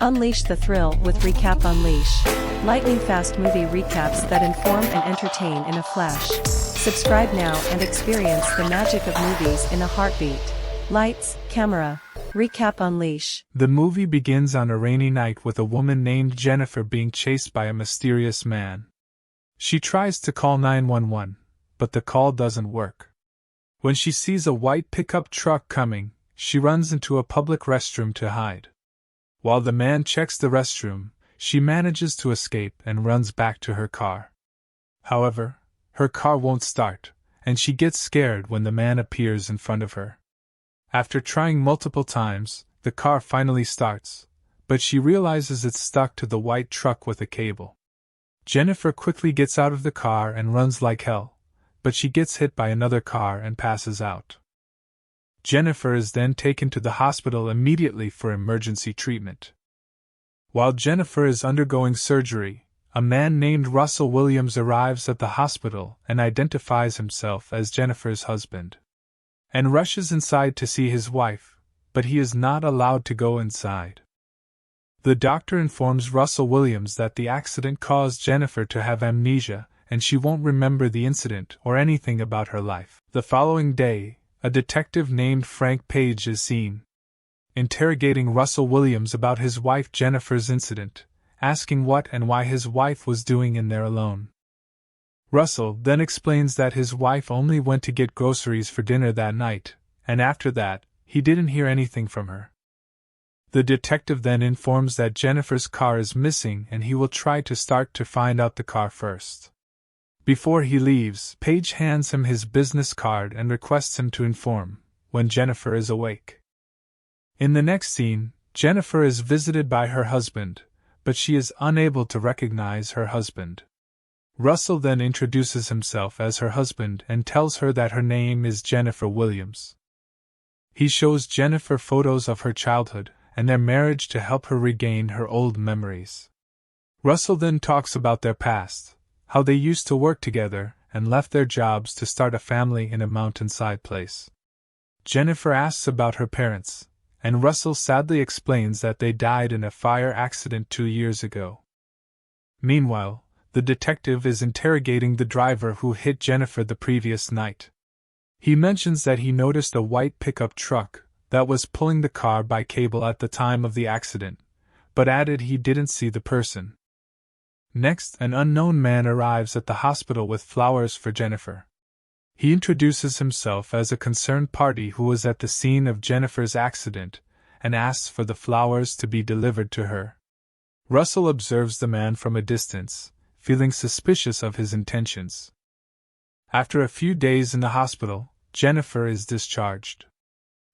Unleash the thrill with Recap Unleash. Lightning fast movie recaps that inform and entertain in a flash. Subscribe now and experience the magic of movies in a heartbeat. Lights, camera, Recap Unleash. The movie begins on a rainy night with a woman named Jennifer being chased by a mysterious man. She tries to call 911, but the call doesn't work. When she sees a white pickup truck coming, she runs into a public restroom to hide. While the man checks the restroom, she manages to escape and runs back to her car. However, her car won't start, and she gets scared when the man appears in front of her. After trying multiple times, the car finally starts, but she realizes it's stuck to the white truck with a cable. Jennifer quickly gets out of the car and runs like hell, but she gets hit by another car and passes out. Jennifer is then taken to the hospital immediately for emergency treatment. While Jennifer is undergoing surgery, a man named Russell Williams arrives at the hospital and identifies himself as Jennifer's husband, and rushes inside to see his wife, but he is not allowed to go inside. The doctor informs Russell Williams that the accident caused Jennifer to have amnesia, and she won't remember the incident or anything about her life. The following day, a detective named Frank Page is seen, interrogating Russell Williams about his wife Jennifer's incident, asking what and why his wife was doing in there alone. Russell then explains that his wife only went to get groceries for dinner that night, and after that, he didn't hear anything from her. The detective then informs that Jennifer's car is missing and he will try to start to find out the car first. Before he leaves, Page hands him his business card and requests him to inform when Jennifer is awake. In the next scene, Jennifer is visited by her husband, but she is unable to recognize her husband. Russell then introduces himself as her husband and tells her that her name is Jennifer Williams. He shows Jennifer photos of her childhood and their marriage to help her regain her old memories. Russell then talks about their past, how they used to work together and left their jobs to start a family in a mountainside place. Jennifer asks about her parents, and Russell sadly explains that they died in a fire accident 2 years ago. Meanwhile, the detective is interrogating the driver who hit Jennifer the previous night. He mentions that he noticed a white pickup truck that was pulling the car by cable at the time of the accident, but added he didn't see the person. Next, an unknown man arrives at the hospital with flowers for Jennifer. He introduces himself as a concerned party who was at the scene of Jennifer's accident and asks for the flowers to be delivered to her. Russell observes the man from a distance, feeling suspicious of his intentions. After a few days in the hospital, Jennifer is discharged,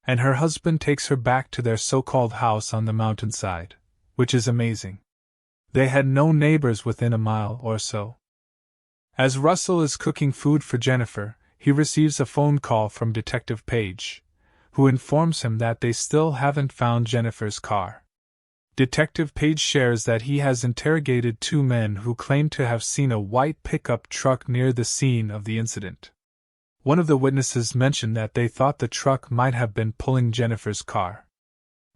and her husband takes her back to their so-called house on the mountainside, which is amazing. They had no neighbors within a mile or so. As Russell is cooking food for Jennifer, he receives a phone call from Detective Page, who informs him that they still haven't found Jennifer's car. Detective Page shares that he has interrogated 2 men who claim to have seen a white pickup truck near the scene of the incident. One of the witnesses mentioned that they thought the truck might have been pulling Jennifer's car.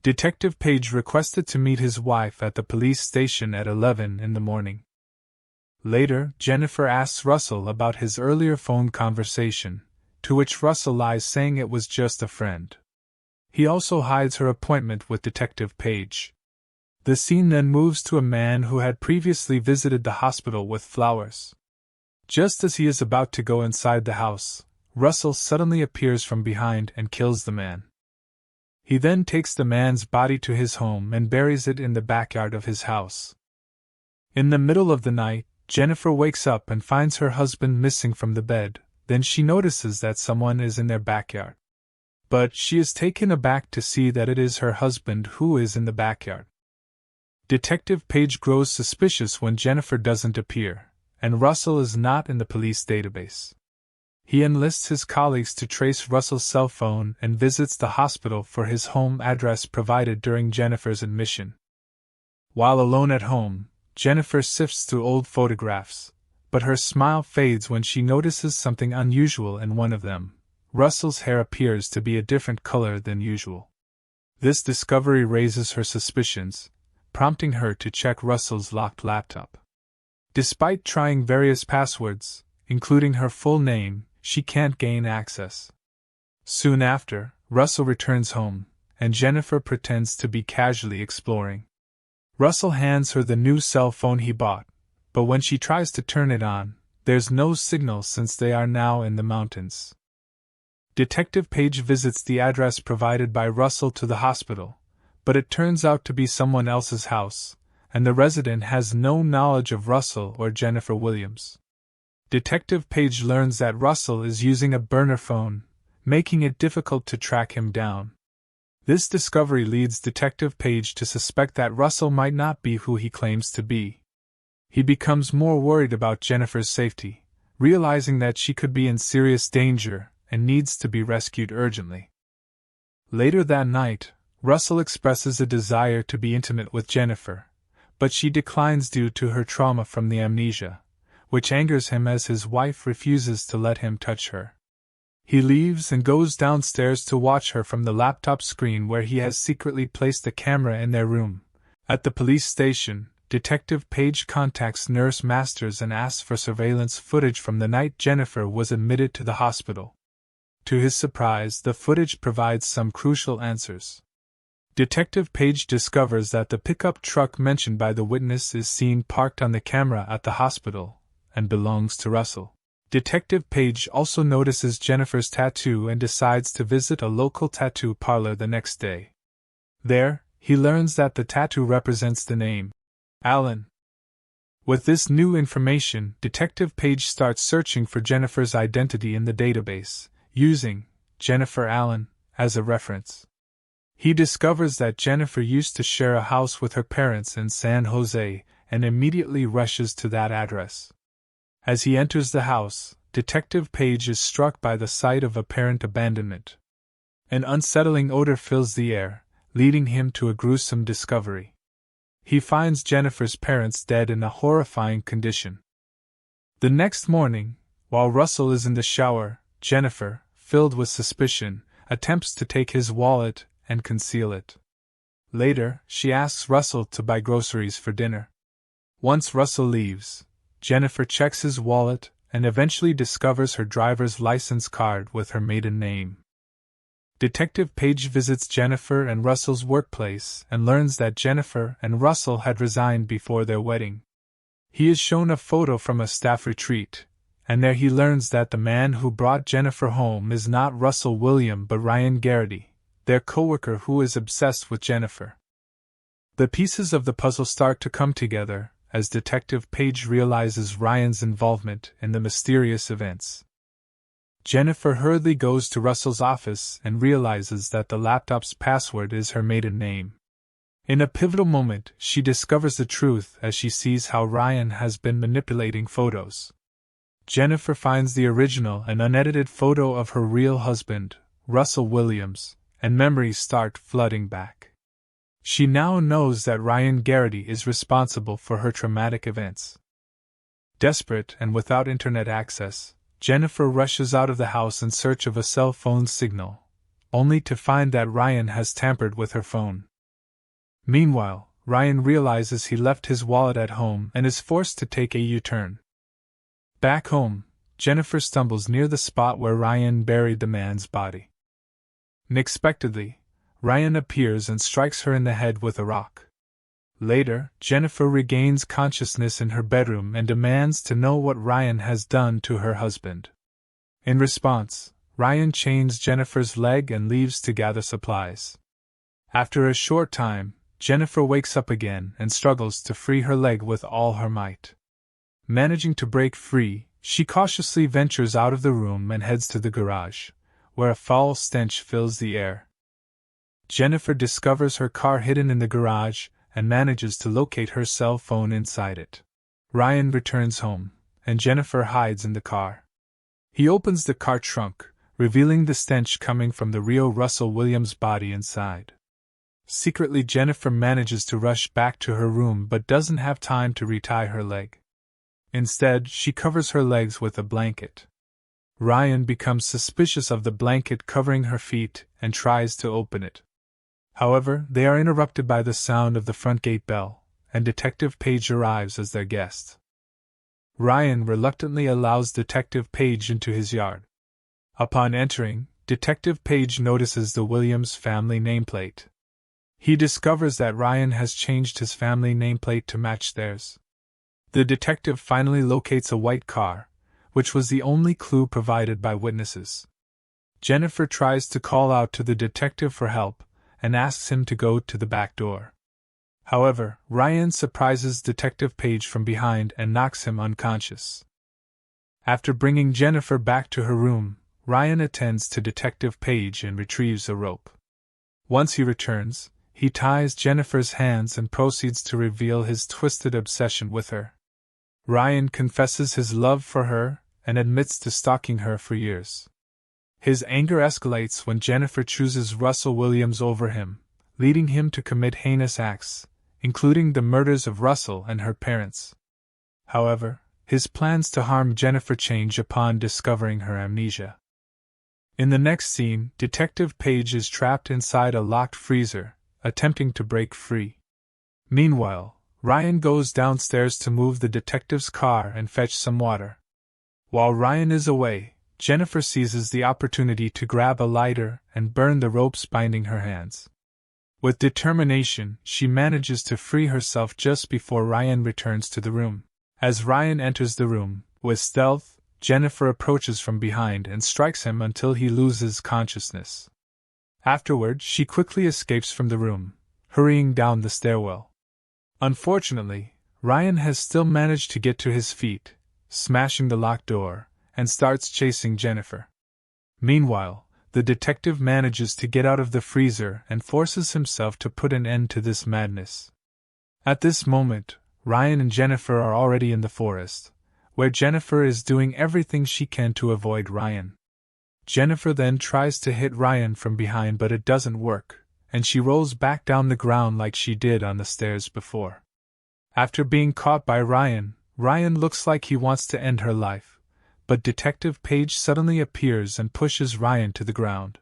Detective Page requested to meet his wife at the police station at 11 in the morning. Later, Jennifer asks Russell about his earlier phone conversation, to which Russell lies saying it was just a friend. He also hides her appointment with Detective Page. The scene then moves to a man who had previously visited the hospital with flowers. Just as he is about to go inside the house, Russell suddenly appears from behind and kills the man. He then takes the man's body to his home and buries it in the backyard of his house. In the middle of the night, Jennifer wakes up and finds her husband missing from the bed. Then she notices that someone is in their backyard. But she is taken aback to see that it is her husband who is in the backyard. Detective Page grows suspicious when Jennifer doesn't appear, and Russell is not in the police database. He enlists his colleagues to trace Russell's cell phone and visits the hospital for his home address provided during Jennifer's admission. While alone at home, Jennifer sifts through old photographs, but her smile fades when she notices something unusual in one of them. Russell's hair appears to be a different color than usual. This discovery raises her suspicions, prompting her to check Russell's locked laptop. Despite trying various passwords, including her full name, she can't gain access. Soon after, Russell returns home, and Jennifer pretends to be casually exploring. Russell hands her the new cell phone he bought, but when she tries to turn it on, there's no signal since they are now in the mountains. Detective Page visits the address provided by Russell to the hospital, but it turns out to be someone else's house, and the resident has no knowledge of Russell or Jennifer Williams. Detective Page learns that Russell is using a burner phone, making it difficult to track him down. This discovery leads Detective Page to suspect that Russell might not be who he claims to be. He becomes more worried about Jennifer's safety, realizing that she could be in serious danger and needs to be rescued urgently. Later that night, Russell expresses a desire to be intimate with Jennifer, but she declines due to her trauma from the amnesia, which angers him as his wife refuses to let him touch her. He leaves and goes downstairs to watch her from the laptop screen where he has secretly placed a camera in their room. At the police station, Detective Page contacts Nurse Masters and asks for surveillance footage from the night Jennifer was admitted to the hospital. To his surprise, the footage provides some crucial answers. Detective Page discovers that the pickup truck mentioned by the witness is seen parked on the camera at the hospital and belongs to Russell. Detective Page also notices Jennifer's tattoo and decides to visit a local tattoo parlor the next day. There, he learns that the tattoo represents the name Allen. With this new information, Detective Page starts searching for Jennifer's identity in the database, using Jennifer Allen as a reference. He discovers that Jennifer used to share a house with her parents in San Jose and immediately rushes to that address. As he enters the house, Detective Page is struck by the sight of apparent abandonment. An unsettling odor fills the air, leading him to a gruesome discovery. He finds Jennifer's parents dead in a horrifying condition. The next morning, while Russell is in the shower, Jennifer, filled with suspicion, attempts to take his wallet and conceal it. Later, she asks Russell to buy groceries for dinner. Once Russell leaves, Jennifer checks his wallet and eventually discovers her driver's license card with her maiden name. Detective Page visits Jennifer and Russell's workplace and learns that Jennifer and Russell had resigned before their wedding. He is shown a photo from a staff retreat, and there he learns that the man who brought Jennifer home is not Russell William but Ryan Garrity, their coworker who is obsessed with Jennifer. The pieces of the puzzle start to come together as Detective Page realizes Ryan's involvement in the mysterious events. Jennifer hurriedly goes to Russell's office and realizes that the laptop's password is her maiden name. In a pivotal moment, she discovers the truth as she sees how Ryan has been manipulating photos. Jennifer finds the original and unedited photo of her real husband, Russell Williams, and memories start flooding back. She now knows that Ryan Garrity is responsible for her traumatic events. Desperate and without internet access, Jennifer rushes out of the house in search of a cell phone signal, only to find that Ryan has tampered with her phone. Meanwhile, Ryan realizes he left his wallet at home and is forced to take a U-turn. Back home, Jennifer stumbles near the spot where Ryan buried the man's body. Unexpectedly, Ryan appears and strikes her in the head with a rock. Later, Jennifer regains consciousness in her bedroom and demands to know what Ryan has done to her husband. In response, Ryan chains Jennifer's leg and leaves to gather supplies. After a short time, Jennifer wakes up again and struggles to free her leg with all her might. Managing to break free, she cautiously ventures out of the room and heads to the garage, where a foul stench fills the air. Jennifer discovers her car hidden in the garage and manages to locate her cell phone inside it. Ryan returns home, and Jennifer hides in the car. He opens the car trunk, revealing the stench coming from the real Russell Williams' body inside. Secretly, Jennifer manages to rush back to her room but doesn't have time to retie her leg. Instead, she covers her legs with a blanket. Ryan becomes suspicious of the blanket covering her feet and tries to open it. However, they are interrupted by the sound of the front gate bell, and Detective Page arrives as their guest. Ryan reluctantly allows Detective Page into his yard. Upon entering, Detective Page notices the Williams family nameplate. He discovers that Ryan has changed his family nameplate to match theirs. The detective finally locates a white car, which was the only clue provided by witnesses. Jennifer tries to call out to the detective for help and asks him to go to the back door. However, Ryan surprises Detective Page from behind and knocks him unconscious. After bringing Jennifer back to her room, Ryan attends to Detective Page and retrieves a rope. Once he returns, he ties Jennifer's hands and proceeds to reveal his twisted obsession with her. Ryan confesses his love for her and admits to stalking her for years. His anger escalates when Jennifer chooses Russell Williams over him, leading him to commit heinous acts, including the murders of Russell and her parents. However, his plans to harm Jennifer change upon discovering her amnesia. In the next scene, Detective Page is trapped inside a locked freezer, attempting to break free. Meanwhile, Ryan goes downstairs to move the detective's car and fetch some water. While Ryan is away, Jennifer seizes the opportunity to grab a lighter and burn the ropes binding her hands. With determination, she manages to free herself just before Ryan returns to the room. As Ryan enters the room, with stealth, Jennifer approaches from behind and strikes him until he loses consciousness. Afterward, she quickly escapes from the room, hurrying down the stairwell. Unfortunately, Ryan has still managed to get to his feet, smashing the locked door, and starts chasing Jennifer. Meanwhile, the detective manages to get out of the freezer and forces himself to put an end to this madness. At this moment, Ryan and Jennifer are already in the forest, where Jennifer is doing everything she can to avoid Ryan. Jennifer then tries to hit Ryan from behind, but it doesn't work, and she rolls back down the ground like she did on the stairs before. After being caught by Ryan, Ryan looks like he wants to end her life, but Detective Page suddenly appears and pushes Ryan to the ground.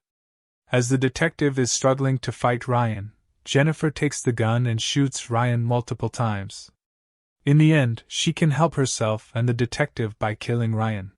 As the detective is struggling to fight Ryan, Jennifer takes the gun and shoots Ryan multiple times. In the end, she can help herself and the detective by killing Ryan.